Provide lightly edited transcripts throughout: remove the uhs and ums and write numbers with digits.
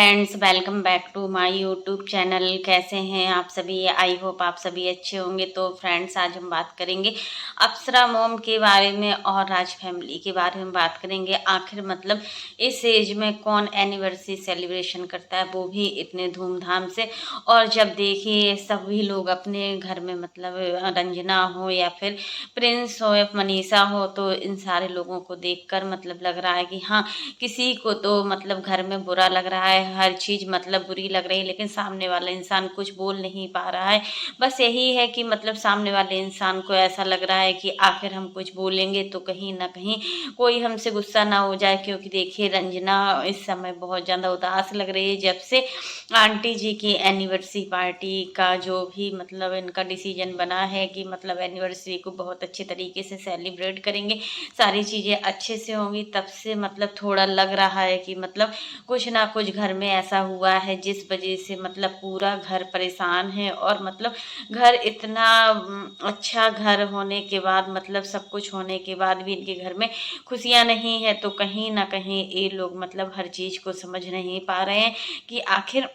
Friends, welcome back to my YouTube channel. कैसे हैं आप सभी? आई होप आप सभी अच्छे होंगे। तो फ्रेंड्स, आज हम बात करेंगे अप्सरा मॉम के बारे में और राज फैमिली के बारे में बात करेंगे। आखिर मतलब इस एज में कौन एनिवर्सरी सेलिब्रेशन करता है, वो भी इतने धूमधाम से। और जब देखिए सभी लोग अपने घर में मतलब रंजना हो या फिर प्रिंस हो या मनीषा हो, तो इन सारे लोगों को देखकर मतलब लग रहा है कि हाँ, किसी को तो मतलब घर में बुरा लग रहा है, हर चीज़ मतलब बुरी लग रही है, लेकिन सामने वाला इंसान कुछ बोल नहीं पा रहा है। बस यही है कि मतलब सामने वाले इंसान को ऐसा लग रहा है कि आखिर हम कुछ बोलेंगे तो कहीं न कहीं कोई हमसे गुस्सा ना हो जाए। क्योंकि देखिए रंजना इस समय बहुत ज़्यादा उदास लग रही है, जब से आंटी जी की एनिवर्सरी पार्टी का जो भी मतलब इनका डिसीजन बना है कि मतलब एनिवर्सरी को बहुत अच्छे तरीके से सेलिब्रेट करेंगे, सारी चीज़ें अच्छे से होंगी, तब से मतलब थोड़ा लग रहा है कि मतलब कुछ ना कुछ घर में ऐसा हुआ है जिस वजह से मतलब पूरा घर परेशान है। और मतलब घर इतना अच्छा घर होने के बाद मतलब सब कुछ होने के बाद भी इनके घर में खुशियाँ नहीं है, तो कहीं ना कहीं ये लोग मतलब हर चीज़ को समझ नहीं पा रहे हैं कि आखिर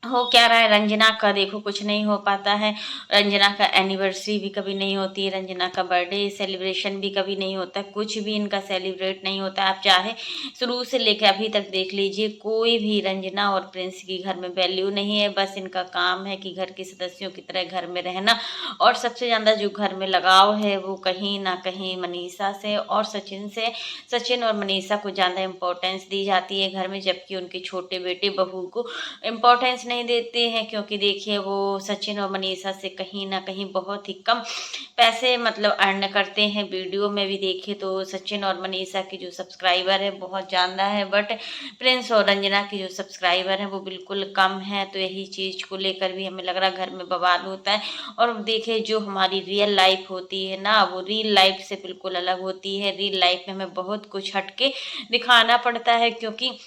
हो क्या रहा है। रंजना का देखो कुछ नहीं हो पाता है, रंजना का एनिवर्सरी भी कभी नहीं होती है, रंजना का बर्थडे सेलिब्रेशन भी कभी नहीं होता है, कुछ भी इनका सेलिब्रेट नहीं होता है। आप चाहे शुरू से लेकर अभी तक देख लीजिए, कोई भी रंजना और प्रिंस की घर में वैल्यू नहीं है। बस इनका काम है कि घर के सदस्यों की तरह घर में रहना। और सबसे ज़्यादा जो घर में लगाव है वो कहीं ना कहीं मनीषा से और सचिन से। सचिन और मनीषा को ज़्यादा इम्पोर्टेंस दी जाती है घर में, जबकि उनके छोटे बेटे बहू को इम्पोर्टेंस नहीं देते हैं। क्योंकि देखिए वो सचिन और मनीषा से कहीं ना कहीं बहुत ही कम पैसे मतलब अर्न करते हैं। वीडियो में भी देखे तो सचिन और मनीषा की जो सब्सक्राइबर है बहुत ज़्यादा है, बट प्रिंस और रंजना की जो सब्सक्राइबर है वो बिल्कुल कम है। तो यही चीज़ को लेकर भी हमें लग रहा है घर में बवाल होता है। और देखिए जो हमारी रियल लाइफ होती है ना, वो रियल लाइफ से बिल्कुल अलग होती है। रियल लाइफ में हमें बहुत कुछ हटके दिखाना पड़ता है, क्योंकि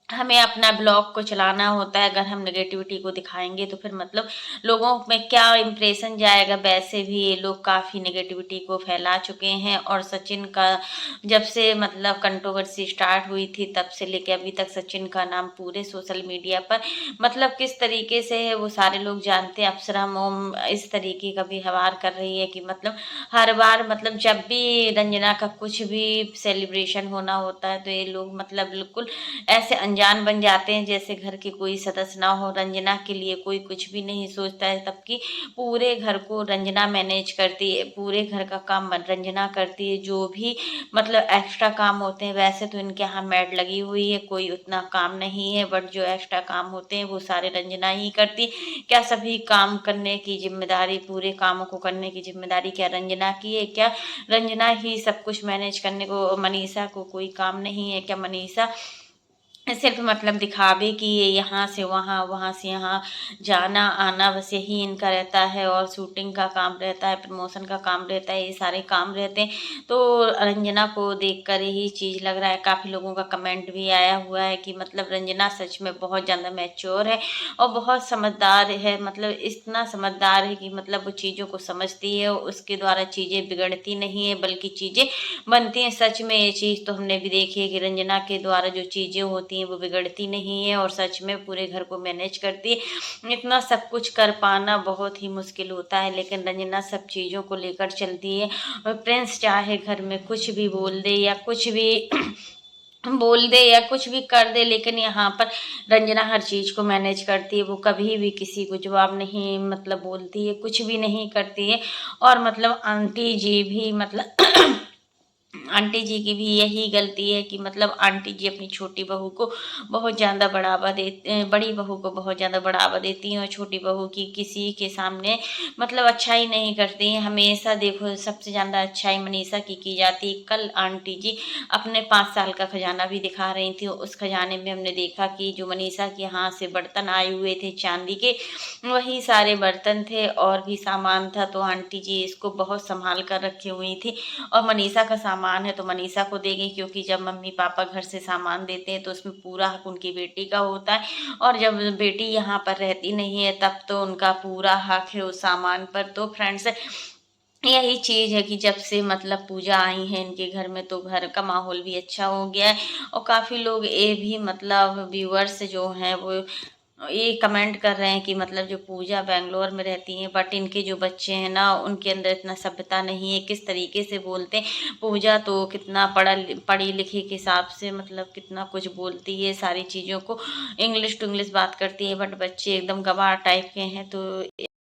हमें अपना ब्लॉग को चलाना होता है। अगर हम नेगेटिविटी को दिखाएंगे तो फिर मतलब लोगों में क्या इम्प्रेशन जाएगा। वैसे भी ये लोग काफ़ी नेगेटिविटी को फैला चुके हैं। और सचिन का जब से मतलब कंट्रोवर्सी स्टार्ट हुई थी तब से लेके अभी तक सचिन का नाम पूरे सोशल मीडिया पर मतलब किस तरीके से है वो सारे लोग जानते हैं। अप्सरा मोम इस तरीके का व्यवहार कर रही है कि मतलब हर बार मतलब जब भी रंजना का कुछ भी सेलिब्रेशन होना होता है तो ये लोग मतलब बिल्कुल ऐसे अनजान बन जाते हैं जैसे घर के कोई सदस्य ना हो। रंजना के लिए कोई कुछ भी नहीं सोचता है, तबकि पूरे घर को रंजना मैनेज करती है, पूरे घर का काम रंजना करती है। जो भी मतलब एक्स्ट्रा काम होते हैं, वैसे तो इनके यहाँ मेड लगी हुई है, कोई उतना काम नहीं है, बट जो एक्स्ट्रा काम होते हैं वो सारे रंजना ही करती। क्या सभी काम करने की जिम्मेदारी, पूरे कामों को करने की जिम्मेदारी क्या रंजना की है? क्या रंजना ही सब कुछ मैनेज करने को, मनीषा को कोई काम नहीं है क्या? मनीषा सिर्फ मतलब दिखावे कि ये यहाँ से वहाँ, वहाँ से यहाँ जाना आना, बस यही इनका रहता है। और शूटिंग का काम रहता है, प्रमोशन का काम रहता है, ये सारे काम रहते हैं। तो रंजना को देखकर यही चीज़ लग रहा है। काफ़ी लोगों का कमेंट भी आया हुआ है कि मतलब रंजना सच में बहुत ज़्यादा मैच्योर है और बहुत समझदार है। मतलब इतना समझदार है कि मतलब वो चीज़ों को समझती है, उसके द्वारा चीज़ें बिगड़ती नहीं है बल्कि चीज़ें बनती हैं। सच में ये चीज़ तो हमने भी देखी है कि रंजना के द्वारा जो चीज़ें होती हैं वो बिगड़ती नहीं है और सच में पूरे घर को मैनेज करती है। इतना सब कुछ कर पाना बहुत ही मुश्किल होता है, लेकिन रंजना सब चीज़ों को लेकर चलती है। और प्रिंस चाहे घर में कुछ भी बोल दे या कुछ भी बोल दे या कुछ भी कर दे, लेकिन यहाँ पर रंजना हर चीज़ को मैनेज करती है। वो कभी भी किसी को जवाब नहीं मतलब बोलती है, कुछ भी नहीं करती है। और मतलब आंटी जी भी मतलब आंटी जी की भी यही गलती है कि मतलब आंटी जी अपनी छोटी बहू को बहुत ज़्यादा बढ़ावा देते, बड़ी बहू को बहुत ज़्यादा बढ़ावा देती हैं और छोटी बहू की किसी के सामने मतलब अच्छाई नहीं करती हैं। हमेशा देखो सबसे ज़्यादा अच्छाई मनीषा की जाती है। कल आंटी जी अपने 5 साल का खजाना भी दिखा रही थी, उस खजाने में हमने देखा कि जो मनीषा के हाथ से बर्तन आए हुए थे चांदी के, वही सारे बर्तन थे और भी सामान था। तो आंटी जी इसको बहुत संभाल कर रखी हुई थी। और मनीषा का सामान है तो मनीषा को देगी, क्योंकि जब मम्मी पापा घर से सामान देते हैं तो उसमें पूरा हक उनकी बेटी का होता है। और जब बेटी यहाँ पर रहती नहीं है तब तो उनका पूरा हक है उस सामान पर। तो फ्रेंड्स, यही चीज़ है कि जब से मतलब पूजा आई है इनके घर में, तो घर का माहौल भी अच्छा हो गया है। और काफ़ी लोग ये भी मतलब व्यूअर्स जो हैं वो ये कमेंट कर रहे हैं कि मतलब जो पूजा बेंगलोर में रहती हैं, बट इनके जो बच्चे हैं ना, उनके अंदर इतना सभ्यता नहीं है, किस तरीके से बोलते हैं। पूजा तो कितना पढ़ी लिखी के हिसाब से मतलब कितना कुछ बोलती है, सारी चीज़ों को इंग्लिश टू इंग्लिश बात करती है, बट बच्चे एकदम गंवार टाइप के हैं। तो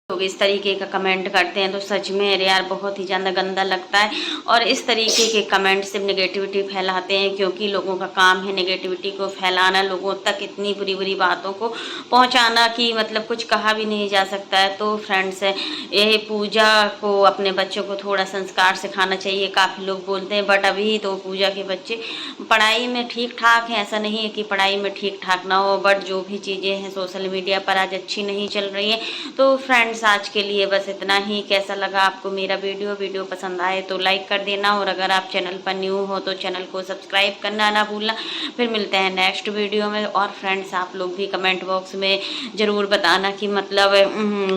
लोग इस तरीके का कमेंट करते हैं तो सच में अरे यार बहुत ही ज़्यादा गंदा लगता है। और इस तरीके के कमेंट से नेगेटिविटी फैलाते हैं, क्योंकि लोगों का काम है नेगेटिविटी को फैलाना, लोगों तक इतनी बुरी बुरी बातों को पहुंचाना कि मतलब कुछ कहा भी नहीं जा सकता है। तो फ्रेंड्स, यही पूजा को अपने बच्चों को थोड़ा संस्कार सिखाना चाहिए। काफ़ी लोग बोलते हैं बट अभी तो पूजा के बच्चे पढ़ाई में ठीक ठाक हैं, ऐसा नहीं है कि पढ़ाई में ठीक ठाक ना हो, बट जो भी चीज़ें हैं सोशल मीडिया पर आज अच्छी नहीं चल रही हैं। तो फ्रेंड्स, आज के लिए बस इतना ही। कैसा लगा आपको मेरा वीडियो पसंद आए तो लाइक कर देना, और अगर आप चैनल पर न्यू हो तो चैनल को सब्सक्राइब करना ना भूलना। फिर मिलते हैं नेक्स्ट वीडियो में। और फ्रेंड्स, आप लोग भी कमेंट बॉक्स में ज़रूर बताना कि मतलब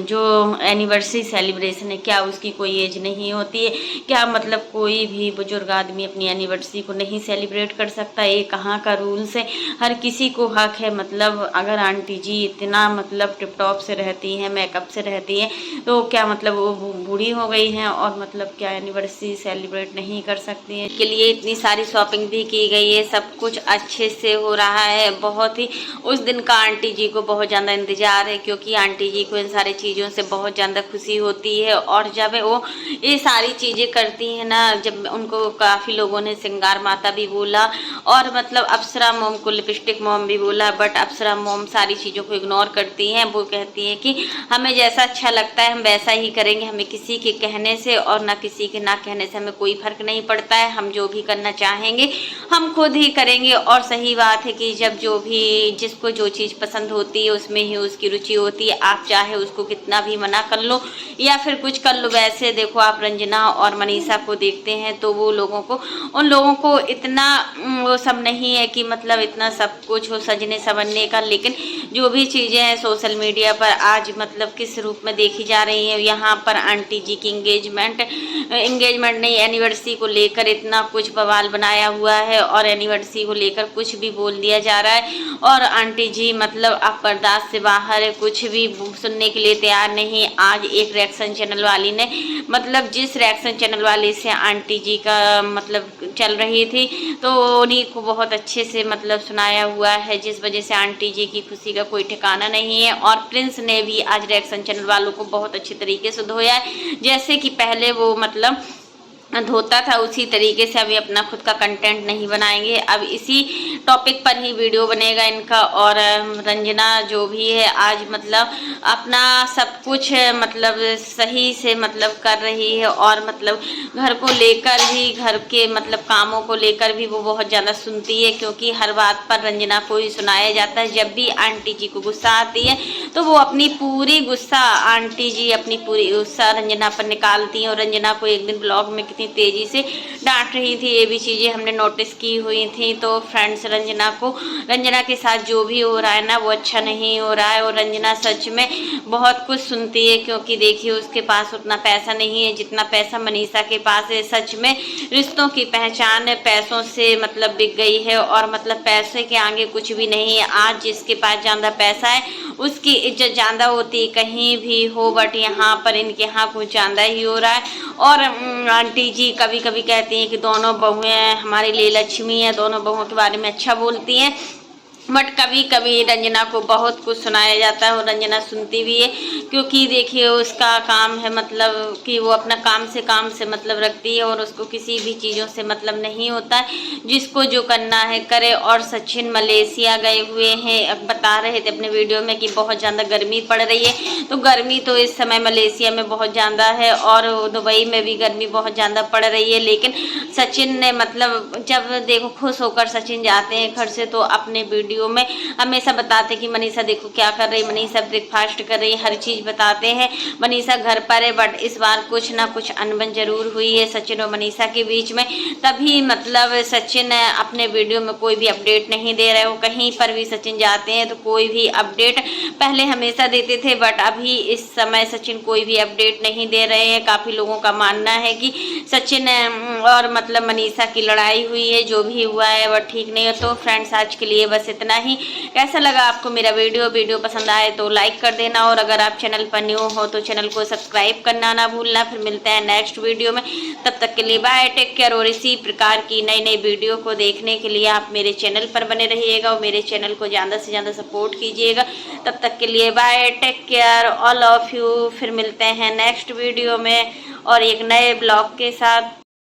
जो एनिवर्सरी सेलिब्रेशन है, क्या उसकी कोई एज नहीं होती है? क्या मतलब कोई भी बुजुर्ग आदमी अपनी एनिवर्सरी को नहीं सेलिब्रेट कर सकता? ये कहाँ का रूल्स है? हर किसी को हक है। मतलब अगर आंटी जी इतना मतलब टिप टॉप से रहती हैं, मेकअप से रहती हैं, तो क्या मतलब वो बूढ़ी हो गई हैं और मतलब क्या एनिवर्सरी सेलिब्रेट नहीं कर सकती हैं? के लिए इतनी सारी शॉपिंग भी की गई है, सब कुछ अच्छे से हो रहा है। बहुत ही उस दिन का आंटी जी को बहुत ज़्यादा इंतज़ार है, क्योंकि आंटी जी को इन सारी चीज़ों से बहुत ज़्यादा खुशी होती है। और जब वो ये सारी चीज़ें करती हैं ना, जब उनको काफ़ी लोगों ने श्रृंगार माता भी बोला, और मतलब अप्सरा मोम को लिपस्टिक मोम भी बोला, बट अप्सरा मोम सारी चीज़ों को इग्नोर करती हैं। वो कहती हैं कि हमें जैसा अच्छा लगता है हम वैसा ही करेंगे, हमें किसी के कहने से और ना किसी के ना कहने से हमें कोई फर्क नहीं पड़ता है। हम जो भी करना चाहेंगे हम खुद ही करेंगे। और सही बात है कि जब जो भी जिसको जो चीज़ पसंद होती है उसमें ही उसकी रुचि होती है। आप चाहे उसको कितना भी मना कर लो या फिर कुछ कर लो। वैसे देखो, आप रंजना और मनीषा को देखते हैं तो वो लोगों को उन लोगों को इतना वो सब नहीं है कि मतलब इतना सब कुछ हो सजने संवरने का। लेकिन जो भी चीज़ें हैं सोशल मीडिया पर आज मतलब किस रूप में देखी जा रही है। यहाँ पर आंटी जी की एंगेजमेंट नहीं, एनिवर्सरी को लेकर इतना कुछ बवाल बनाया हुआ है, और एनिवर्सरी को लेकर कुछ भी बोल दिया जा रहा है। और आंटी जी मतलब अब बर्दाश्त से बाहर है, कुछ भी सुनने के लिए तैयार नहीं। आज एक रिएक्शन चैनल वाली ने मतलब जिस रिएक्शन चैनल वाली से आंटी जी का मतलब चल रही थी, तो उन्हीं को बहुत अच्छे से मतलब सुनाया हुआ है, जिस वजह से आंटी जी की खुशी का कोई ठिकाना नहीं है। और प्रिंस ने भी आज रिएक्शन चैनल वालों को बहुत अच्छे तरीके से धोया है। जैसे कि पहले वो मतलब धोता था, उसी तरीके से अभी अपना खुद का कंटेंट नहीं बनाएंगे। अब इसी टॉपिक पर ही वीडियो बनेगा इनका। और रंजना जो भी है आज मतलब अपना सब कुछ मतलब सही से मतलब कर रही है, और मतलब घर को लेकर भी, घर के मतलब कामों को लेकर भी वो बहुत ज़्यादा सुनती है, क्योंकि हर बात पर रंजना को ही सुनाया जाता है। जब भी आंटी जी को गुस्सा आती है तो वो अपनी पूरी गुस्सा आंटी जी अपनी पूरी गुस्सा रंजना पर निकालती हैं। और रंजना को एक दिन ब्लॉग में कितनी तेज़ी से डांट रही थी, ये भी चीज़ें हमने नोटिस की हुई थी। तो फ्रेंड्स, रंजना के साथ जो भी हो रहा है ना वो अच्छा नहीं हो रहा है। और रंजना सच में बहुत कुछ सुनती है, क्योंकि देखिए उसके पास उतना पैसा नहीं है जितना पैसा मनीषा के पास है। सच में रिश्तों की पहचान पैसों से मतलब बिक गई है, और मतलब पैसे के आगे कुछ भी नहीं है। आज जिसके पास ज़्यादा पैसा है उसकी इज्जत ज़्यादा होती है कहीं भी हो, बट यहाँ पर इनके यहाँ कुछ ज़्यादा ही हो रहा है। और आंटी जी कभी कभी कहती हैं कि दोनों बहुएं हमारे लिए लक्ष्मी हैं, दोनों बहुओं के बारे में अच्छा बोलती हैं, बट कभी कभी रंजना को बहुत कुछ सुनाया जाता है और रंजना सुनती भी है। क्योंकि देखिए उसका काम है मतलब कि वो अपना काम से मतलब रखती है, और उसको किसी भी चीज़ों से मतलब नहीं होता है। जिसको जो करना है करे। और सचिन मलेशिया गए हुए हैं, बता रहे थे अपने वीडियो में कि बहुत ज़्यादा गर्मी पड़ रही है। तो गर्मी तो इस समय मलेशिया में बहुत ज़्यादा है, और दुबई में भी गर्मी बहुत ज़्यादा पड़ रही है। लेकिन सचिन ने मतलब जब देखो खुश होकर सचिन जाते हैं घर से, तो अपने वीडियो वीडियो में हमेशा बताते कि मनीषा देखो क्या कर रही, मनीषा ब्रेकफास्ट कर रही, हर चीज़ बताते हैं। मनीषा घर पर है, बट इस बार कुछ ना कुछ अनबन जरूर हुई है सचिन और मनीषा के बीच में। तभी मतलब सचिन अपने वीडियो में कोई भी अपडेट नहीं दे रहे हो। कहीं पर भी सचिन जाते हैं तो कोई भी अपडेट पहले हमेशा देते थे, बट अभी इस समय सचिन कोई भी अपडेट नहीं दे रहे हैं। काफ़ी लोगों का मानना है कि सचिन और मतलब मनीषा की लड़ाई हुई है, जो भी हुआ है वह ठीक नहीं है। तो फ्रेंड्स आज के लिए बस इतना ही। कैसा लगा आपको मेरा वीडियो पसंद आए तो लाइक कर देना, और अगर आप चैनल पर न्यू हो तो चैनल को सब्सक्राइब करना ना भूलना। फिर मिलते हैं नेक्स्ट वीडियो में, तब तक के लिए बाय, टेक केयर। और इसी प्रकार की नई नई वीडियो को देखने के लिए आप मेरे चैनल पर बने रहिएगा और मेरे चैनल को ज़्यादा से ज़्यादा सपोर्ट कीजिएगा। तब तक के लिए bye, take care all of you. फिर मिलते हैं नेक्स्ट वीडियो में और एक नए ब्लॉग के साथ।